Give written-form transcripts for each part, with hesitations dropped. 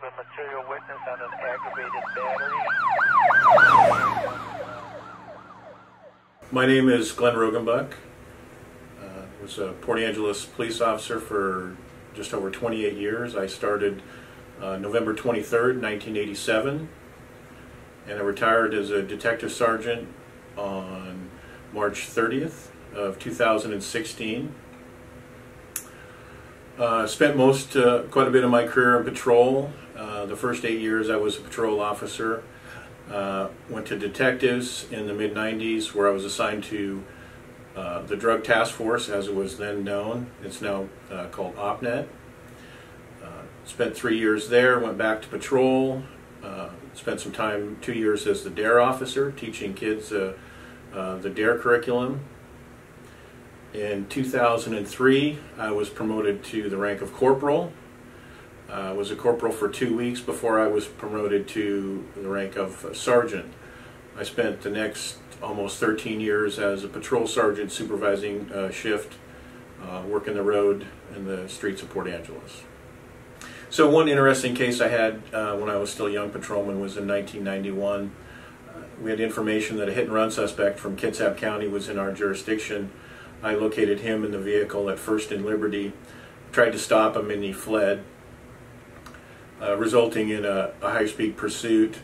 a material witness on an aggravated battery. My name is Glen Roggenbuck. I was a Port Angeles police officer for just over 28 years. I started November 23rd, 1987, and I retired as a detective sergeant on March 30th of 2016. Spent quite a bit of my career in patrol. The first 8 years I was a patrol officer. Went to detectives in the mid-90s, where I was assigned to the Drug Task Force, as it was then known. It's now called OPNET. Spent 3 years there, went back to patrol, spent some time, 2 years as the DARE officer, teaching kids the DARE curriculum. In 2003, I was promoted to the rank of corporal. I was a corporal for 2 weeks before I was promoted to the rank of sergeant. I spent the next almost 13 years as a patrol sergeant supervising shift, working the road in the streets of Port Angeles. So one interesting case I had when I was still a young patrolman was in 1991. We had information that a hit-and-run suspect from Kitsap County was in our jurisdiction. I located him in the vehicle at First and Liberty, tried to stop him, and he fled, resulting in a high-speed pursuit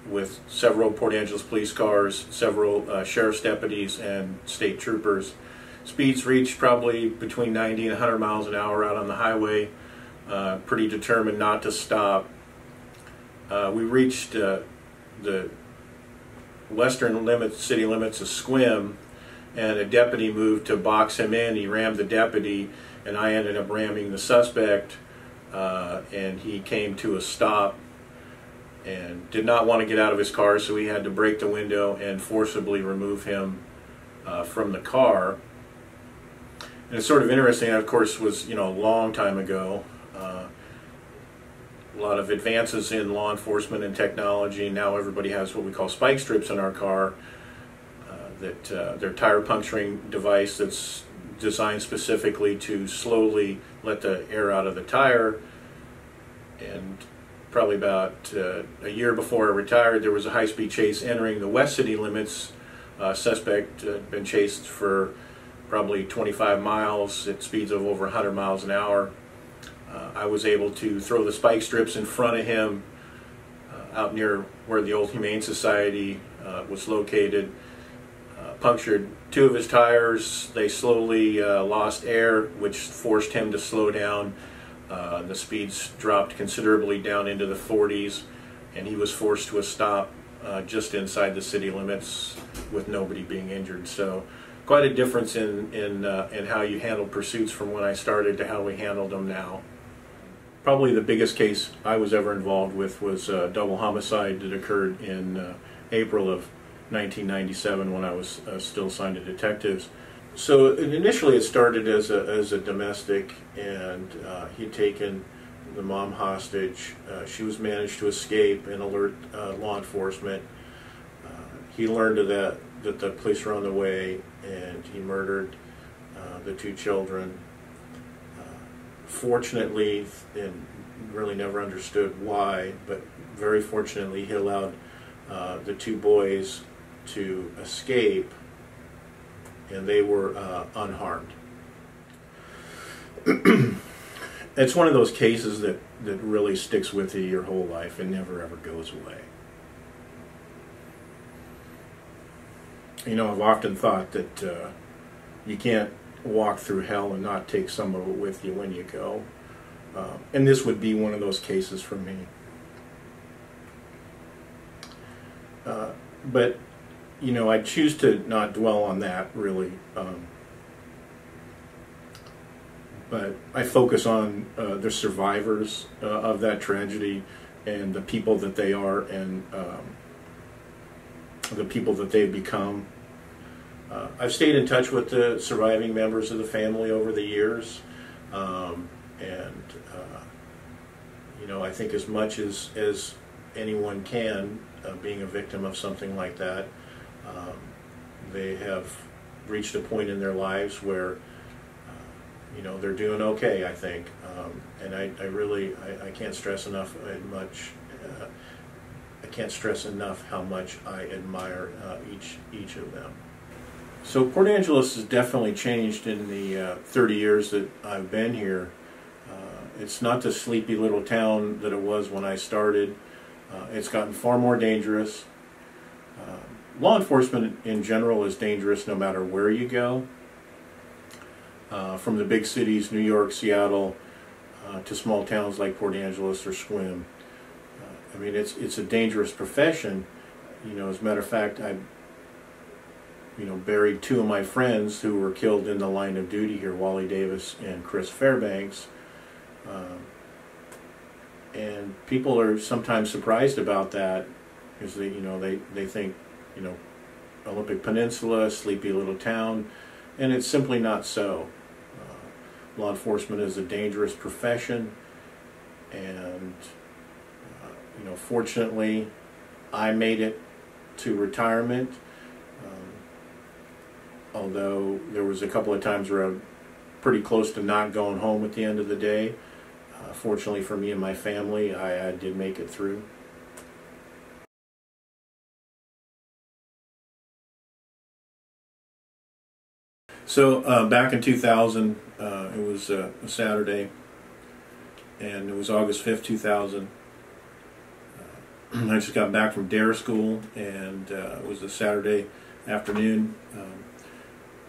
with several Port Angeles police cars, several sheriff's deputies, and state troopers. Speeds reached probably between 90 and 100 miles an hour out on the highway, pretty determined not to stop. We reached the western city limits of Sequim, and a deputy moved to box him in. He rammed the deputy, and I ended up ramming the suspect, and he came to a stop and did not want to get out of his car, so we had to break the window and forcibly remove him from the car. And it's sort of interesting. That, of course, was a long time ago. A lot of advances in law enforcement and technology. Now everybody has what we call spike strips in our car. They're tire puncturing device that's designed specifically to slowly let the air out of the tire. And probably about a year before I retired, there was a high-speed chase entering the west city limits. Suspect had been chased for probably 25 miles at speeds of over 100 miles an hour. I was able to throw the spike strips in front of him out near where the old Humane Society was located. Punctured 2 of his tires. They slowly lost air, which forced him to slow down. The speeds dropped considerably down into the 40s, and he was forced to a stop just inside the city limits with nobody being injured. So quite a difference in how you handle pursuits from when I started to how we handled them now. Probably the biggest case I was ever involved with was a double homicide that occurred in April of 1997 when I was still assigned to detectives. So initially it started as a domestic, and he'd taken the mom hostage. She was managed to escape and alert law enforcement. He learned that the police were on the way, and he murdered the 2 children. Fortunately, and really never understood why, but very fortunately he allowed the 2 boys to escape, and they were unharmed. It's one of those cases that really sticks with you your whole life and never ever goes away. I've often thought that you can't walk through hell and not take some of it with you when you go. And this would be one of those cases for me. But I choose to not dwell on that, really. But I focus on the survivors of that tragedy and the people that they are, and the people that they've become. I've stayed in touch with the surviving members of the family over the years, and I think as much as anyone can, being a victim of something like that, they have reached a point in their lives where you know, they're doing okay, I think. And I really can't stress enough I can't stress enough how much I admire each of them. So Port Angeles has definitely changed in the 30 years that I've been here. It's not the sleepy little town that it was when I started. It's gotten far more dangerous. Law enforcement in general is dangerous no matter where you go. From the big cities, New York, Seattle, to small towns like Port Angeles or Sequim. I mean, it's a dangerous profession. You know, as a matter of fact, I buried two of my friends who were killed in the line of duty here, Wally Davis and Chris Fairbanks. And people are sometimes surprised about that, because they think, Olympic Peninsula, sleepy little town, and it's simply not so. Law enforcement is a dangerous profession, and fortunately, I made it to retirement. Although there was a couple of times where I'm pretty close to not going home at the end of the day. Fortunately for me and my family, I did make it through. So back in 2000, it was a Saturday, and it was August 5th, 2000. I just got back from dare school, and it was a Saturday afternoon.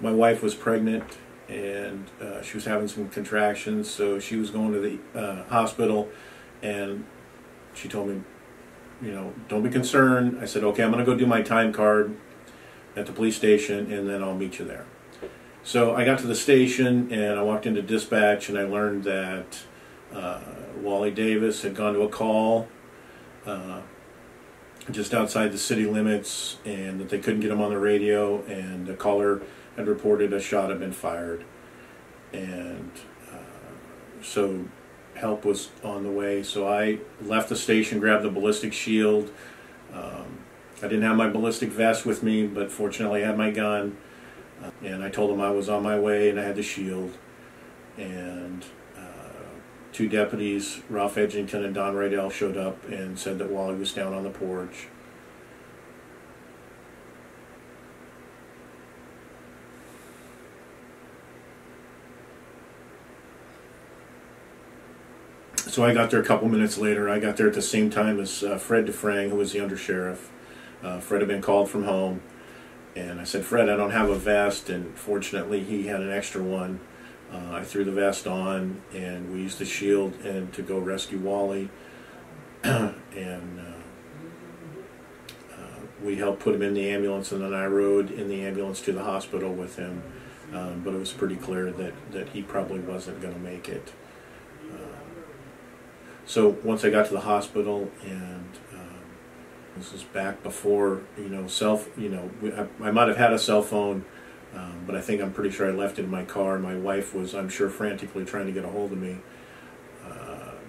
My wife was pregnant, and she was having some contractions, so she was going to the hospital, and she told me, don't be concerned. I said, okay, I'm going to go do my time card at the police station, and then I'll meet you there. So I got to the station, and I walked into dispatch, and I learned that Wally Davis had gone to a call just outside the city limits, and that they couldn't get him on the radio, and the caller had reported a shot had been fired. And so help was on the way. So I left the station, grabbed the ballistic shield. I didn't have my ballistic vest with me, but fortunately I had my gun. And I told them I was on my way, and I had the shield. And two deputies, Ralph Edgington and Don Rydell, showed up and said that Wally was down on the porch. So I got there a couple minutes later. I got there at the same time as Fred DeFrang, who was the undersheriff. Fred had been called from home. And I said, Fred, I don't have a vest, and fortunately he had an extra one. I threw the vest on, and we used the shield and to go rescue Wally. And we helped put him in the ambulance, and then I rode in the ambulance to the hospital with him. But it was pretty clear that he probably wasn't going to make it. So once I got to the hospital, and this was back before, I might have had a cell phone, but I'm pretty sure I left it in my car. My wife was, I'm sure, frantically trying to get a hold of me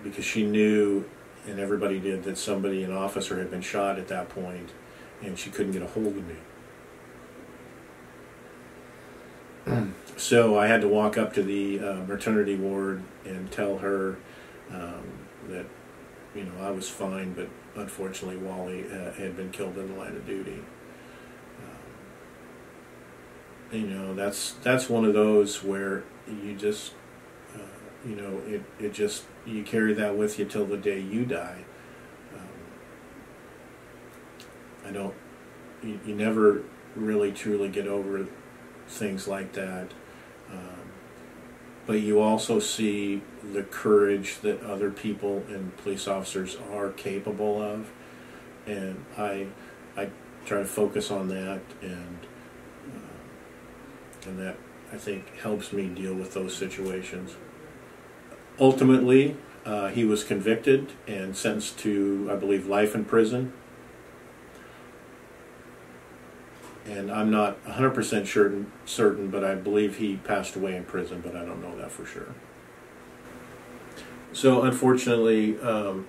because she knew, and everybody did, that an officer had been shot at that point, and she couldn't get a hold of me. So I had to walk up to the maternity ward and tell her that, I was fine, but unfortunately Wally had been killed in the line of duty. That's one of those where you just, you carry that with you till the day you die. You never really truly get over things like that. But you also see the courage that other people and police officers are capable of, and I try to focus on that, and that, I think, helps me deal with those situations. Ultimately, he was convicted and sentenced to, I believe, life in prison. And I'm not 100% certain, but I believe he passed away in prison, but I don't know that for sure. So unfortunately, I've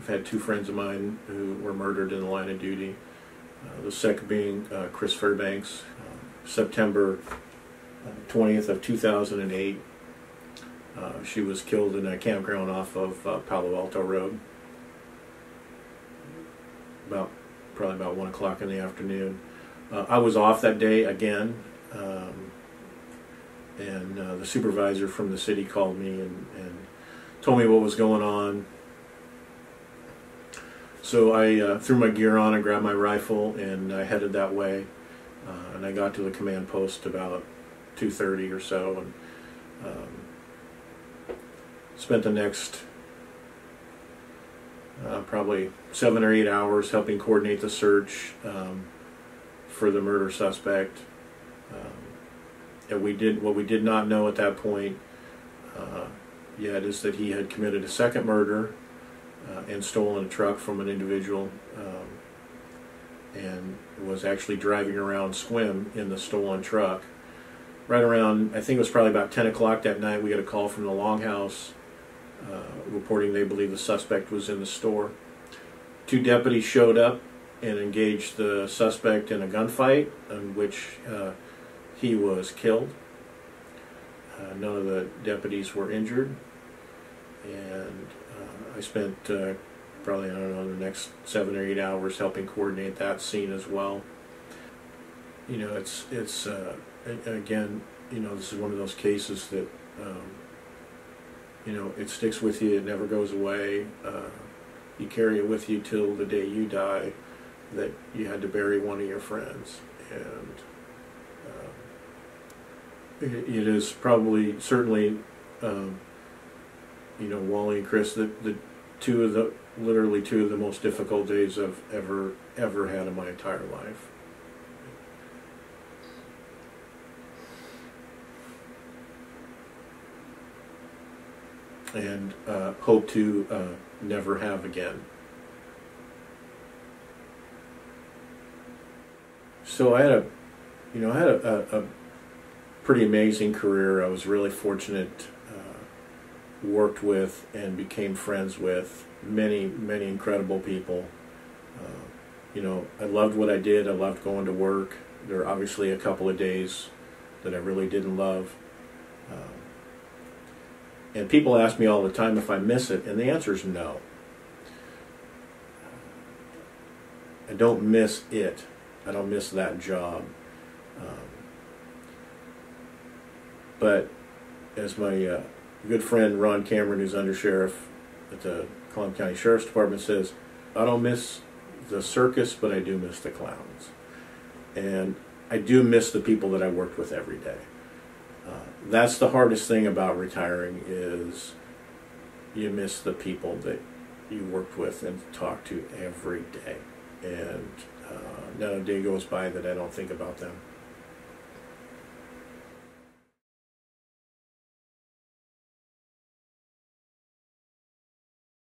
had two friends of mine who were murdered in the line of duty. The second being Chris Fairbanks, September 20th of 2008. She was killed in a campground off of Palo Alto Road. Probably about 1 o'clock in the afternoon. I was off that day again, and the supervisor from the city called me and told me what was going on. So I threw my gear on and grabbed my rifle, and I headed that way. And I got to the command post about 2:30 or so, and spent the next probably 7 or 8 hours helping coordinate the search for the murder suspect. And what we did not know at that point yet is that he had committed a second murder and stolen a truck from an individual, and was actually driving around Swim in the stolen truck. Right around, I think it was probably about 10 o'clock that night, we got a call from the Longhouse reporting they believe the suspect was in the store. 2 deputies showed up and engaged the suspect in a gunfight in which he was killed. None of the deputies were injured, and I spent probably, I don't know, the next 7 or 8 hours helping coordinate that scene as well. You know, it's again, you know, this is one of those cases that you know, it sticks with you, it never goes away. You carry it with you till the day you die, that you had to bury one of your friends. And it is probably, certainly, you know, Wally and Chris, literally two of the most difficult days I've ever had in my entire life. And hope to never have again. So I had a pretty amazing career. I was really fortunate. Worked with and became friends with many incredible people. You know, I loved what I did. I loved going to work. There were obviously a couple of days that I really didn't love. And people ask me all the time if I miss it, and the answer is no. I don't miss it. I don't miss that job. But as my good friend Ron Cameron, who's undersheriff at the Columbia County Sheriff's Department, says, I don't miss the circus, but I do miss the clowns. And I do miss the people that I worked with every day. That's the hardest thing about retiring, is you miss the people that you worked with and talked to every day. And not a day goes by that I don't think about them.